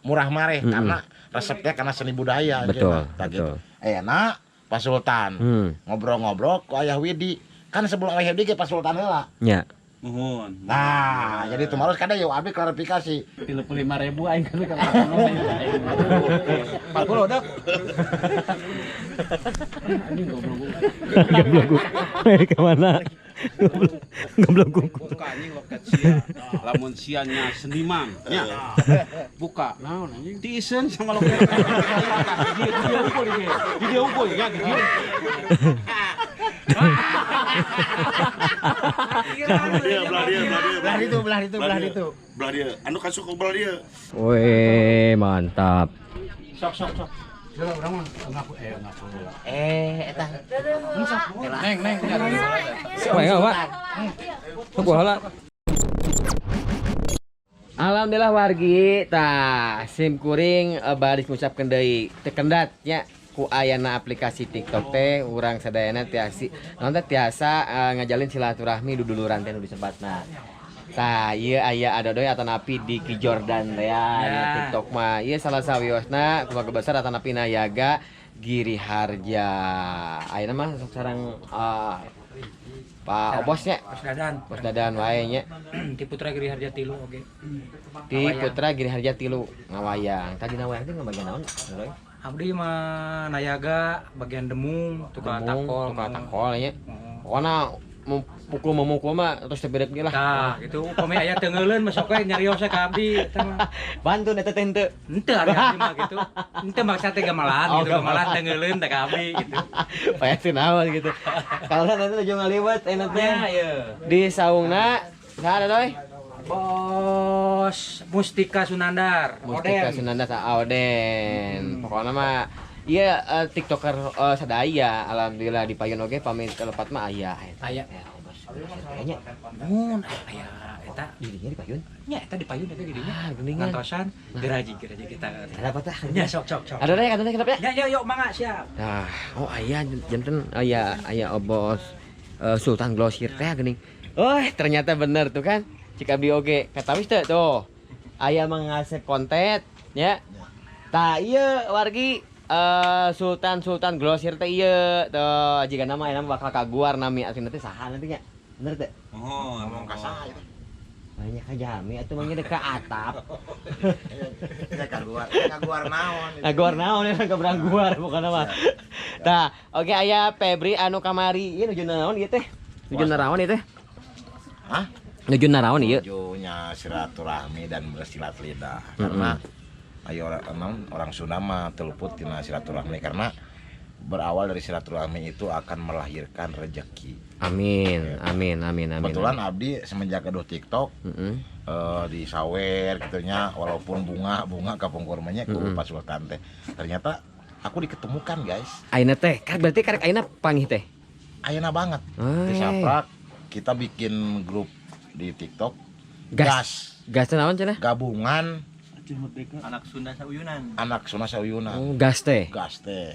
murah mareh karena resepnya karena seni budaya. Betul, gitu. betul. Enak Pak Sultan ngobrol-ngobrol ku Ayah Widi kan sebelum Ayah Widi ke Pak Sultan heula. Ya. Mohon. Nah, jadi itu harus kada yuk abi klarifikasi. 35.000 aing kan kalau ngomong 40 dok. Anjing goblok. Goblok kemana? Goblok kuku. Buka anjing loket sia. Lamun sianya seniman nya. Buka. Naon anjing? Tisen sama loket. Dia unggul ya gitu. Belah itu. Belah dia. Anu kan suka belah dia. Wih, mantap. Sok. Jalan urang mah ngaku Eta. Neng. Wah, Pak. Sok heula. Alhamdulillah wargi tah sim kuring baris ngucapkeun deui teu kendat nya ku ayana aplikasi TikTok teh urang sadayana tiasa ngajalin silaturahmi duduluran teh nu disebatna. Tah ieu aya adodoy atanapi di Ki Jordan teh ya TikTok mah. Ieu salah sawiosna keluarga besar atanapi Nayaga Giri Harja. Ayeuna mah sok sareng Pak Obosnya Bos Dadan wae nya. Ti Putra Giri Harja Tilu oge. Ti Putra Giri Harja Tilu ngawayang. Tadi ngawayang teh ngabagian naon? Abdi mah Nayaga bagian demung tukang takol. Tukang takol nya. Pokona memukul mah terus tebedek ge lah. Tah gitu upami aya teu ngeuleun mah sok we nyarios ka abdi teh mah. Bantu eta teh henteu. Henteu ari abdi mah gitu. Henteu maksa teh gamelan gitu gamelan teh ngeuleun teh ka abdi gitu. Paya teu naon gitu. Kalau nanti tujuh ngaliwat enak teh. Ya. Di saungna saha doy? Bos Mustika Sunandar. Mustika Sunanda sa Auden. Pokoknya mah iya TikToker sadaya alhamdulillah dipayun oge pamit telepat mah aya. Aya. Kayaknya Mun aya eta dirinya dipayun. nya eta dipayun eta didinya. Geningan. Kantosan geraji kita. Ada apa tah? Ya sok. Ada deh katanya kenapa ya? Ya yuk mangga siap. Nah, oh aya janten aya Obos Sultan Glosir teh geuning. Oh, ternyata bener tuh kan. Cik abdi oge kata wis teh tuh. Aya mengasep konten ya. Tah ieu wargi Sultan Glosir teh ieu tuh jika nama bakal kaguar nami asina teh saha nanti nya. Bener teh? Oh, ngomong ka saha eta? Banyak ka jami atuh mah ka atap. Ya kaguar naon. Kaguar naon ya keberang guar bukan mah. Tah, oke aya Febri anu kamari ieu nuju naon ieu teh? Nuju naon ieu teh? Hah? Nuju naon ieu? Tujuannya silaturahmi dan bersilat lidah. Karena ayo orang Sunda mah terluput tina silaturahmi karena berawal dari silaturahmi itu akan melahirkan rezeki. Amin. Kebetulan abdi semenjak aduh TikTok di sawer gitunya walaupun bunga kapung kurmanya ku Pak Sultan teh. Ternyata aku diketemukan guys. Ayeuna teh, berarti karek ayeuna panggih teh. Ayeuna banget. Di Saprak kita bikin grup di TikTok. Gas teh naon cenah? Gabungan Anak Sunda Sauyunan. anak Sunda Sauyuna. Oh, gas teh.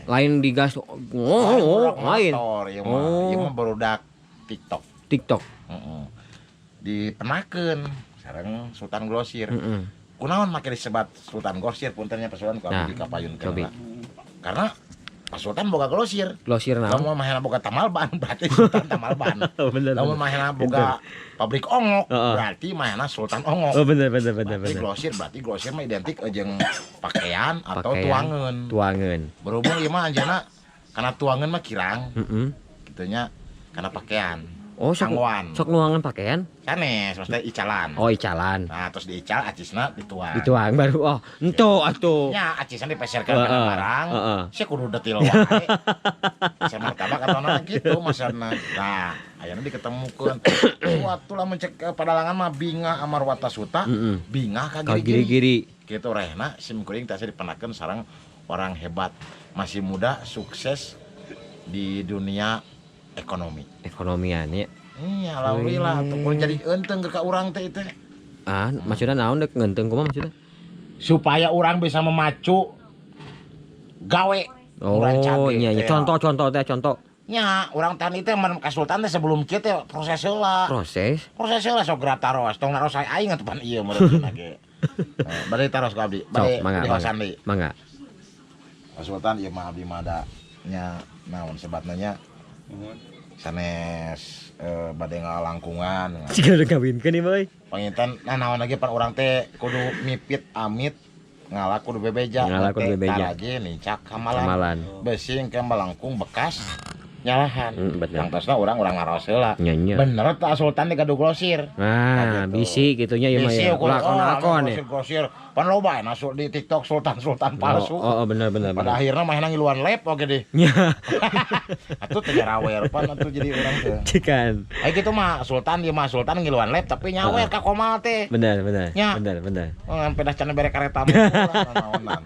Lain di gas. Lain. Ieu mah barudak TikTok. Dipenakeun sareng Sultan Glosir. Kunaon make disebat Sultan Glosir puntennya pasukan ku abdi kapayunkeun. Karena Pak Sultan boga glosir naon? Lamun mahena boga tamal ban berarti Sultan tamal ban. Lamun mahena boga pabrik ongok berarti mahena Sultan ongok. Oh bener. Glosir berarti glosir mah identik jeung pakaian atau tuangan. Berhubung ieu mah anjeunna kana tuangan mah kirang. Kitunya kana pakaian. Oh, sok nuangan pakaian? Sanes, maksudnya icalan. Oh, icalan. Nah, terus diical acisna dituang. Dituang baru. Oh, ento atuh. Nya acisna dipeserkeun kana barang. Sia kudu detil wae. Sia martabak atau gitu maksudna. Nah, ayeuna diketemukeun. Suatu lamun cek padalangan mah bingah amarwata suta, bingah ka giri-giri. Kitu rehna sim kuring teh dipenakeun sareng orang hebat, masih muda, sukses di dunia ekonomian ya. Iya, alhamdulillah tuh pun jadi enteng ka urang teh teh. Maksudna naon dek ngenteng kumaha maksudna? Supaya orang bisa memacu gawe. Oh, iya. Contoh. Nya, urang tani teh mun ka Sultan teh sebelum kieu teh proses heula. Proses heula sok grataros, tong naros aing atuh pan ieu meureun ge. Bade taros ka abdi. Sok, Bade mangga. diwasan deui. Mangga. Sultan ieu mah abdi mah da nya naon sebatna nya Mohon. sanes bade ngalangkungan. Jika udah kawinkeun ieu boy. Panginten nah naon lagi pan urang teh kudu mipit amit ngalah kudu bebeja. Ngalah kudu bebeja. Taraje nincak hamalan. Kamalan. Besing ke melangkung bekas nyalahan. Bener. Tangtosna urang ngaros heula. Nya. Bener tah Sultan teh gaduh glosir. Nah, gitu. bisi gitunya ya mah ya. Lakon-lakon ya. Grosir. Pan loba masuk di TikTok Sultan palsu. Oh, bener. Pada akhirnya mah ngiluan lep oge deh. Nya. Atuh teh rawer pan atuh jadi urang teh. Cikan. Ai kitu mah Sultan ieu mah Sultan ngiluan lep tapi nyawer ka komal teh. Bener. Nya. Bener. Sampai dah can bere kareta mah naonan.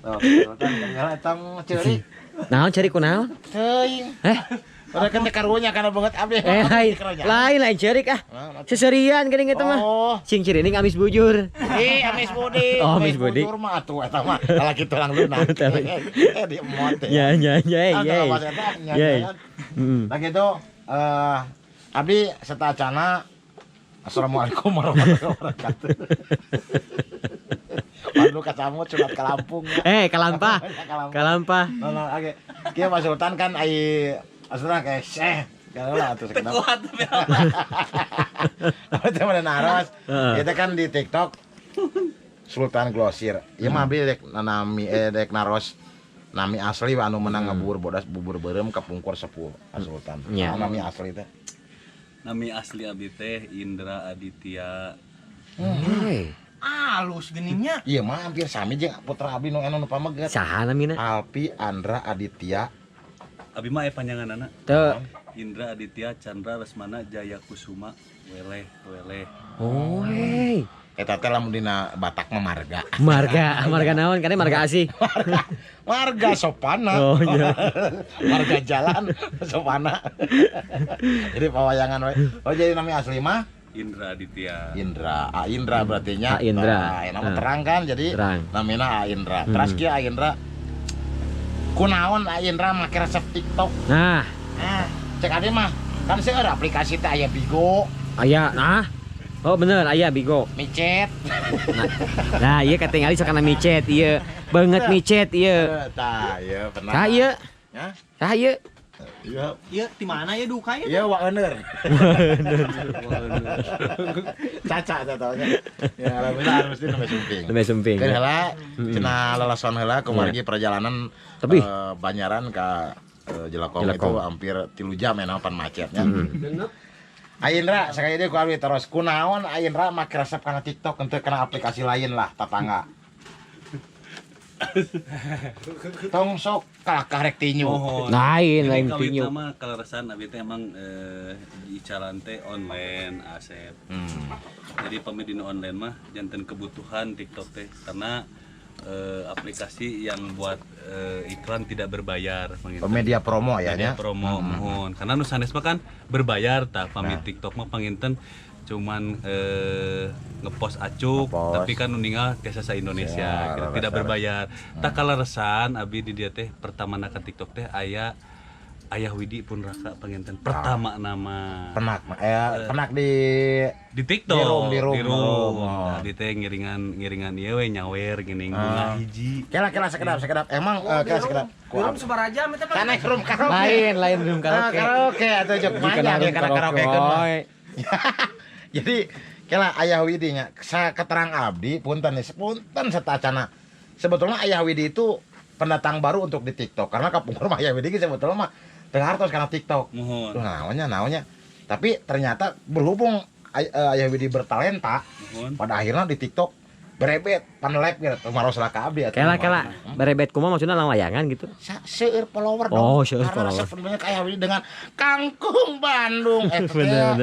Tuh, Sultan nyala eta ceurik. Naon cari kunaon? Teuing. Udah kan karunya kana banget abdi. Lain cerik ah. Seserian geuning eta mah. Oh. Sing cirining amis bujur. Amis Budi. Oh, Amis Budi. Bujur mah atuh eta mah lalaki tulang lunak. Di emot teh. Ya. Nah gitu abdi setacana Assalamualaikum warahmatullahi wabarakatuh. Pandu kacamut surat ke Lampung. Kalampah. Nah, oke. Kieu Mas Sultan kan ai asuna kayak Syekh. Kalau lah atuh kenapa. Kuat tapi Apa teh mana naros. Kita kan di TikTok Sultan Glosir. Ieu mah abdi dek nami dek naros nami asli anu menang ngabubur bodas bubur beureum kapungkur sepuh Sultan. Nya. Nami asli teh. nami asli abdi teh Indra Aditya. Halus geningnya. Iya mah hampir sami jeung putra abdi nu anu pameget. Saha namina? Alpi Andra Aditya. Abi mah panjanganana Teu. Indra Aditya Chandra Lesmana Jaya Kusuma Weleh. Oh, hei. Eta teh lamun dina Batak mah marga. Marga naon? Kan marga asih. Marga sopana. Oh iya. Marga jalan sopana. Jadi pawayangan we. Oh jadi nami asli mah Indra Aditya. Indra. Indra berarti nya. Indra. Nama terang kan jadi Terang. namina Indra. Terus kieu Indra. Kunaon Indra make resep TikTok. Nah, Cek ade mah kan seueur aplikasi teh aya Bigo, aya nah. Oh bener aya Bigo. micet. Nah, ieu katingali sakana micet ieu. Beungeut micet ieu. Tah, ieu pernah. Saha ieu? Ya. Saha ieu? Iya. Iya, di mana ya duka ya? Iya wa euner. Caca tatonya. Ya alhamdulillah harus di nembe sumping. Nembe sumping. Keur heula cenah lalason heula kumargi perjalanan Tapi Banyaran ka Jelekong itu Jelekong. hampir 3 jam ya pan macetnya. Aindra sakali deui ku abdi terus kunaon Aindra make resep kana TikTok henteu kana aplikasi lain lah tatangga. Tong sok karek tinyu. lain Kawin tinyu. nama kalarasan abi teh emang icaran teh online Asep. Jadi pamedina online mah janten kebutuhan TikTok teh karena aplikasi yang buat iklan tidak berbayar Media promo ya nya. promo mohon karena nu sanes mah kan berbayar tah pamit TikTok mah panginten cuman ngepost acuk Ngepost. tapi kan nu ninggal tiasa sa Indonesia Ya, gitu, rasa- tidak berbayar tak kalaresan abi di dia teh pertama ka TikTok teh aya Ayah Widi pun raka panginten pertama nama Penak di TikTok Di room. Nah, di teh ngiringan ieu we nyawer geuning bunga hiji. Kela sekedap. Emang kela sekedap. Belum sebaraja minta Kan naik room karaoke. Lain room karaoke. Karaoke atau jok manja dia kana karaoke keun mah. Jadi kela Ayah Widi nya keterang abdi punten satacana. Sebetulnya Ayah Widi itu pendatang baru untuk di TikTok karena kapungkur mah Ayah Widi sebetulnya mah teu hartos kana TikTok. Mohon. Naonnya. Tapi ternyata berhubung Ayah Widi bertalenta, Mohon. pada akhirnya di TikTok berebet pan live gitu maros laka abdi atuh. Kela berebet kumaha maksudna lang layangan gitu. Seueur follower dong. Oh, seueur Karena follower. sebenarnya kayak Widi dengan Kangkung Bandung. Bener.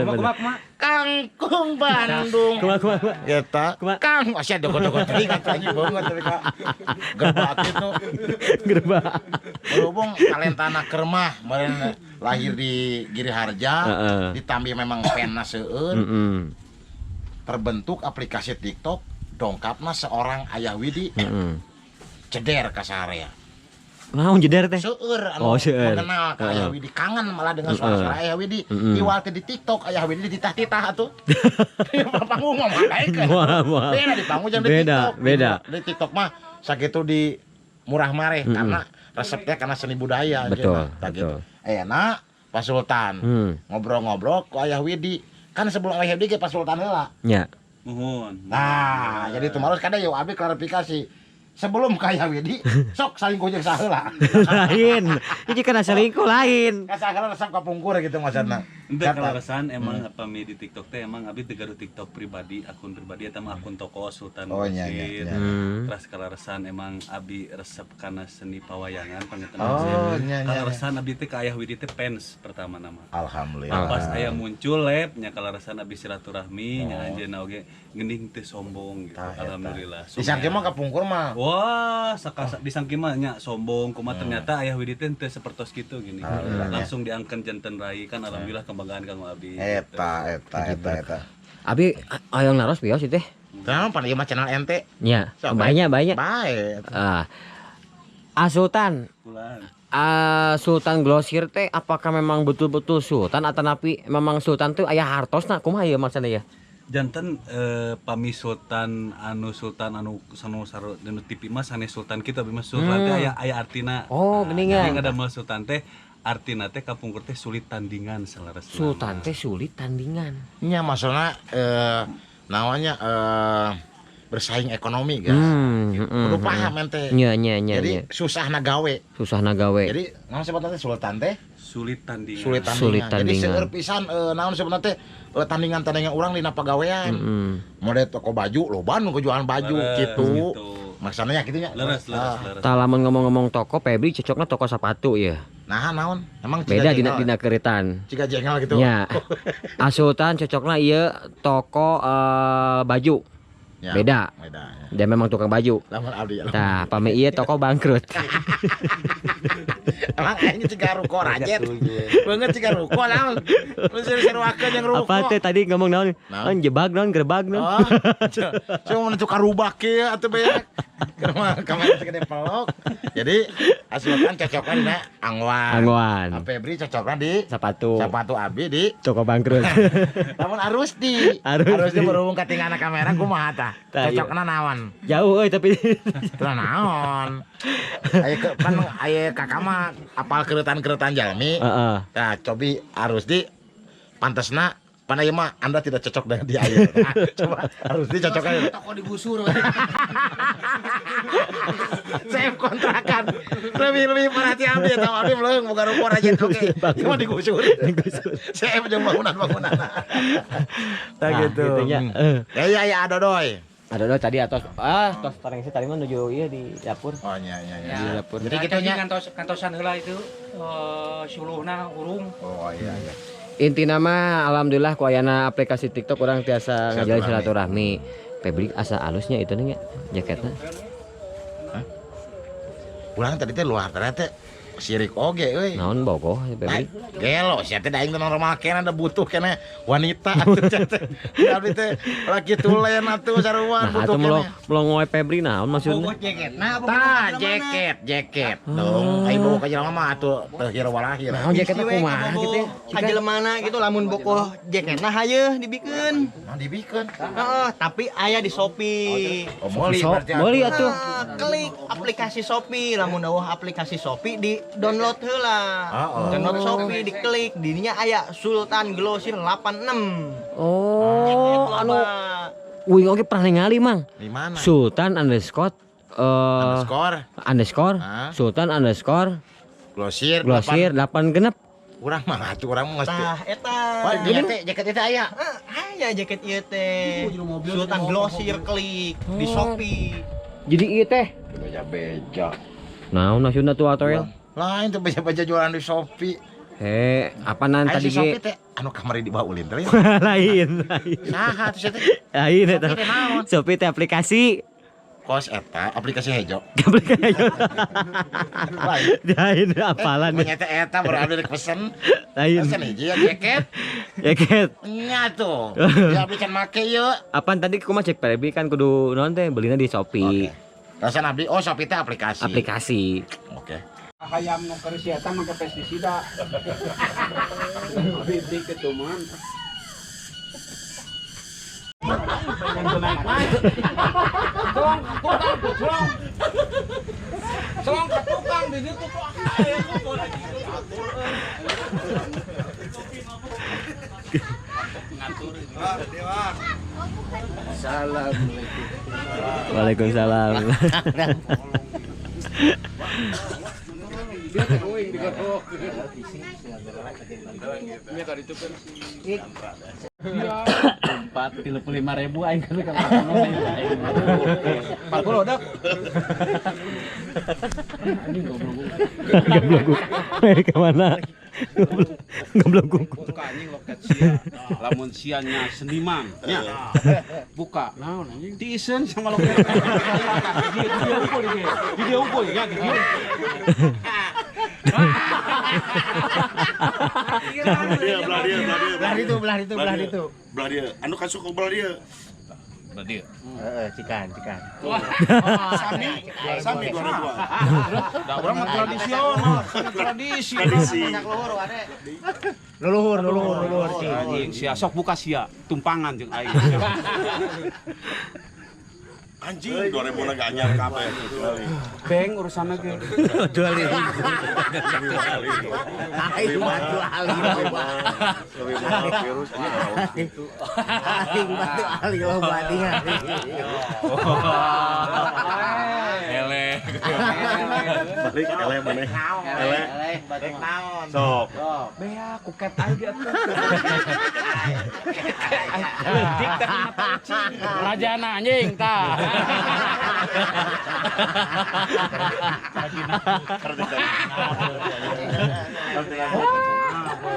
Kangkung Bandung. Kumaha. Eta Kumaha? Kang masih dogo-dogo teuing katanya banget tapi Kak. Gerbak itu Gerbak. berhubung talentana keur mah meureun lahir di Giri Harja, Heeh. ditambah memang penna seueur, terbentuk aplikasi TikTok dongkapna seorang Ayah Widi ceder ka sarea. Naon jeder teh? Seueur Oh, seueur. mengenal ka Ayah Widi, kangen malah dengan suara-suara Ayah Widi. Iwal teh di TikTok Ayah Widi dititah-titah atuh. Di panggung mah makaekeun. Moal. Beda di panggung jeung di Beda, TikTok. beda. Di TikTok mah sakitu di murah mareh karena resepnya karena seni budaya. Betul, Tak betul. gitu. Enak Pak Sultan ngobrol-ngobrol ku Ayah Widi. Kan sebelum Ayah Widi ge Pak Sultan heula. Nya. Mohon. Nah, jadi tumaros kada yuk abi klarifikasi. Sebelum kaya Widi, sok salingkuh jeung saheula. Lain. Ini kan selingkuh lain. Kasagala resep kapungkur gitu maksudna. Ente kalarasan emang apa di TikTok teh emang abi teu gaduh TikTok pribadi, akun pribadi eta mah akun toko Sultan Oh, nya, Basir. nya, Terus kalarasan emang abi resep kana seni pawayangan pangetan Oh, Basir. nya, nya. Kalarasan abi teh ka Ayah Widi teh fans pertama nama. Alhamdulillah. Pas aya muncul lep nya kalarasan abi silaturahmi nya anjeunna oge geuning teu sombong gitu. Tah, eta. Alhamdulillah. Disangke mah kapungkur mah. Wah, disangki mah nya sombong, kumaha ternyata Ayah Widi teh teu sapertos kitu gini. Langsung diangkeun janten rai kan alhamdulillah kebanggaan kanggo abi. Eta. Abi hayang naros bios teh. Kenapa pan ieu mah channel ente? Nya. Sok, Banyak. Bae. Sultan. Pulang. Sultan Glosir teh apakah memang betul-betul sultan atau napi memang sultan tuh aya hartosna kumaha ieu maksudna ya? Janten pami sultan anu sanu saru dinu TV mah sanes sultan kitu abi mah sultan teh aya artina. Oh, geuningan. Jadi ngadamel sultan teh artina teh kapungkur teh sulit tandingan salaras. Sultan teh sulit tandingan. Nya maksudna namanya bersaing ekonomi guys. Kudu paham ente. Nya. Jadi susah gawe. Susah gawe. Jadi naon sebutanna sultan teh? Sulit tandingan. Sulit Sulit tandingan. Jadi tandingan. seueur pisan naon sebenarnya teh tandingan-tandingan urang dina pagawean. Model toko baju, loba nu kejualan baju Leres, gitu. gitu. Maksudnya gitu nya. Leres. Tah lamun ngomong-ngomong toko Febri cocokna toko sepatu ya. Nah, naon? Emang Beda ciga dina keritan. Ciga jengel gitu. Nya. Sultan cocokna ieu toko baju. Ya, Beda. ya. Dia memang tukang baju. Lamun abdi ya. Tah, pami ieu toko bangkrut. Emang aing ciga ruko rajet. Beungeut ciga ruko naon? Lu seru-seruakeun jeung ruko. Apa teh tadi ngomong naon? Naon? Jebak naon, gerbag naon. Oh, cuma menentukan rubak ya atau beak. Karena kamera segede pelok. Jadi asupan cocoknya di angwan. Angwan. Febri cocoknya di Sepatu. sepatu abi di. Toko bangkrut. Namun Arusdi. Arusdi berhubung ketinggalan kamera kumaha tah. Tah, iya. Cocokna naon? Jauh euy tapi Terus naon? Kan aya kakak mah apal keretan-keretan jalmi. heeh. Nah, cobi Arusdi pantesna pan ieu mah Anda tidak cocok dengan dia ayeuna. Nah, coba Arusdi cocoknya. Toko digusur. Saya kontrakan lebih perhati abdi tahu abdi belum bukan ruko rajet oke cuma digusur saya jeung bangunan nah gitu gitunya. ya ada doy Ada tadi atas tos tareng tadi mah nuju ieu di dapur. oh nya Di dapur. jadi gitu nya kantosan heula itu suluhna urung. oh iya Intina mah alhamdulillah ku ayana aplikasi TikTok orang tiasa ngajalin silaturahmi. Febri asa alusnya itu nih jaketnya. ulang tadi teh luar ternyata sirik oge euy Naon bogoh Febri? gelo sia teh daing normal kena ada butuh kena wanita atuh teh abdi teh laki tulen atuh sarua Nah, butuh atuh kena melongoy Febri naon maksudnya? tah jaket dong ayo bawa ka jelema mah atuh teu walahir Naon jaketnya kumaha gitu ya? Ajelmana gitu lamun bokoh jaketna hayeun dibikeun. nah dibikeun Heeh, tapi aya di Shopee. oh meuli berarti Meuli atuh. Klik aplikasi Shopee, lamun eueuh aplikasi Shopee di download heula. Download Shopee diklik, dirinya aya Sultan Glosir 86. Oh, anu uing oge pernah ningali mang. di mana Sultan underscore skor Sultan underscore glosir Glosir 8 genep. urang mah atuh urang mah mesti Tah eta. wah dia teh jaket eta aya Aya jaket ieu teh. Sultan Glosir klik di Shopee. Jadi ieu teh beja-beja naon maksudna tuh atuh? lain tuh beja-beja jualan di Shopee Apa nan tadi si Shopee ge? teh anu kamari di bawah ulin teh Lain. saha tuh sia teh Lain eta. Shopee teh naon? Shopee teh aplikasi. kos eta aplikasi hejo Aplikasi. lain Lain apalan nih. nyata eta berarti rek pesen Lain. pesen hiji ya jaket Jaket. nya tuh ya bikin make yeu Apaan tadi kumaha cek Febri kan kudu naon teh belina di Shopee. rasan abdi oh Shopee teh aplikasi Aplikasi. oke hayam nu keur sia tah make pestisida. Bibik kitu mah. Tolong ke tukang di situ kok. Waalaikumsalam. Dia teuing digodok. Nya tadi itu kan. Iya. 35.000 aing kan kalau 40 dak. Goblok. Ke mana? Goblok kuku. Buka anjing loket sia. Lamun sianya seniman nya. Buka. Naon anjing? Diisen sama loket. Dia unggul ya gitu. Belah dia. Anu kan suku belah dia. Cikan. Sami dua-dua. Da urang mah tradisional, tradisi. Leluhur Anjing sia sok buka sia tumpangan jeung aing. Anjing 2000 na ganyar kabeh. Beng urusanna ge. Jualin. Lebih mahal virus. Aing batu ali loba dia. Balik ele maneh. Ele. Balik naon? Sok. Bea kuket aja atuh. Rajana anjing tah.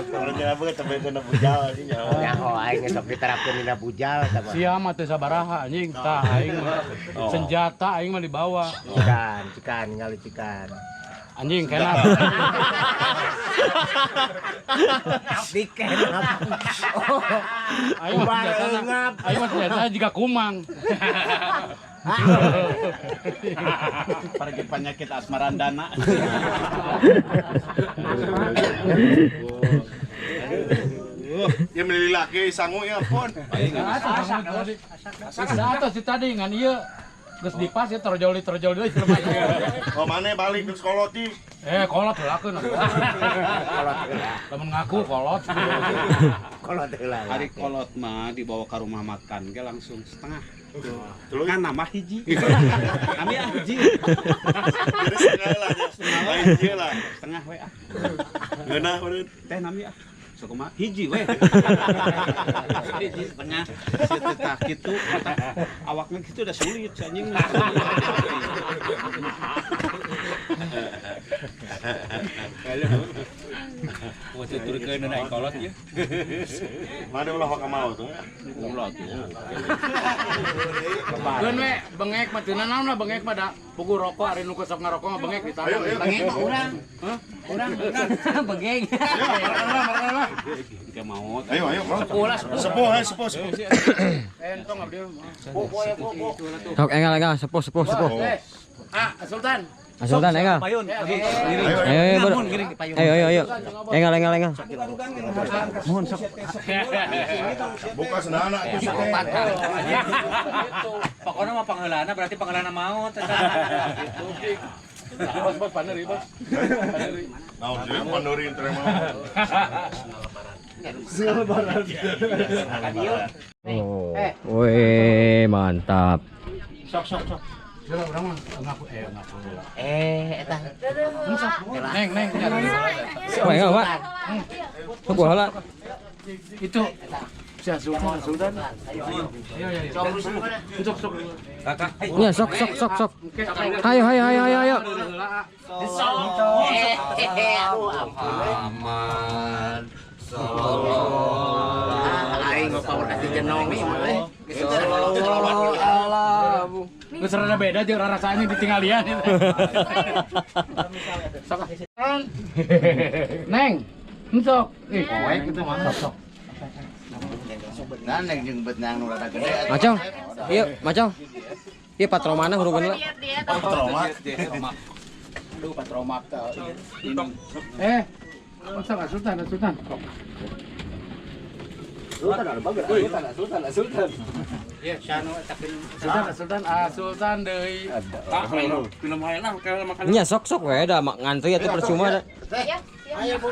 Karena apa sampai kena bujal sih nyawa. Ya ho aing sok diterapkeun dina bujal tah. Sia mah teu sabaraha anjing tah aing senjata aing mah dibawa. Cikan ningali cikan. Anjing kena. Diken. Aing mah senjata. Aing mah senjata juga kumang. pergi penyakit asmarandana. Ya milih laki sangu ya pon. Atas si tadi ngan ieu geus dipas ya terjoli deui Oh mana balik ke sekolah ti? Kolot heulakeun. Lamun ngaku kolot. Kolot heula. Hari kolot mah dibawa ke rumah makan ge langsung setengah. Terus Kan nambah hiji. Kami hiji. jadi setengah lah ya. Hiji lah. Setengah we ah. Geunah urut. Teh nami ah. Sokoma hiji we. Hiji setengah. Situ tah kitu. Awakna kitu udah sulit anjing. Waktu turkeun naik kolot ya. Mana ulah ka mau tuh. Ulah tuh. Keun we bengek mah teu naon lah bengek mah da pugu rokok ari nu sok ngarokok mah bengek di tangan. Bengek mah urang. Hah? Urang. Bengek. Kita mau. Ayo. Sepuh. Entong abdi. Sok engal sepuh. Sultan. Sultan engal. Payun. Ayo. Engal. Mohon sok. Buka senana itu Opat. Pokoknya mah pangheulana berarti pangheulana maut. Bos paneri bos. Naon sih pandorin teh mau. Oh. Wih, mantap. Sok. Sila urang mah ngaku. Eta. Neng. Wah, enggak, Pak. Sok heula. Itu Sia Sultan. Ayo. Sok. Kakak. Iya, sok. Ayo. Aman. Aing power kasih jenong nih mah. Geus rada beda jeung rasanya ditinggalian. Sok. Neng. Sok. Ih, poek itu mah. Sok. Dan yang jeung beut nang nu rada gede. Macong. Ieu, Macong. Ieu patromana hurufna. Trauma. Aduh, patromak ini. Sultan. Sultan ada bagus. Sultan. Ya, Shano takin Sultan deui. Film hayang lah kalau makan. Nya sok-sok we da ngantri atuh percuma da. Ayo, Bu.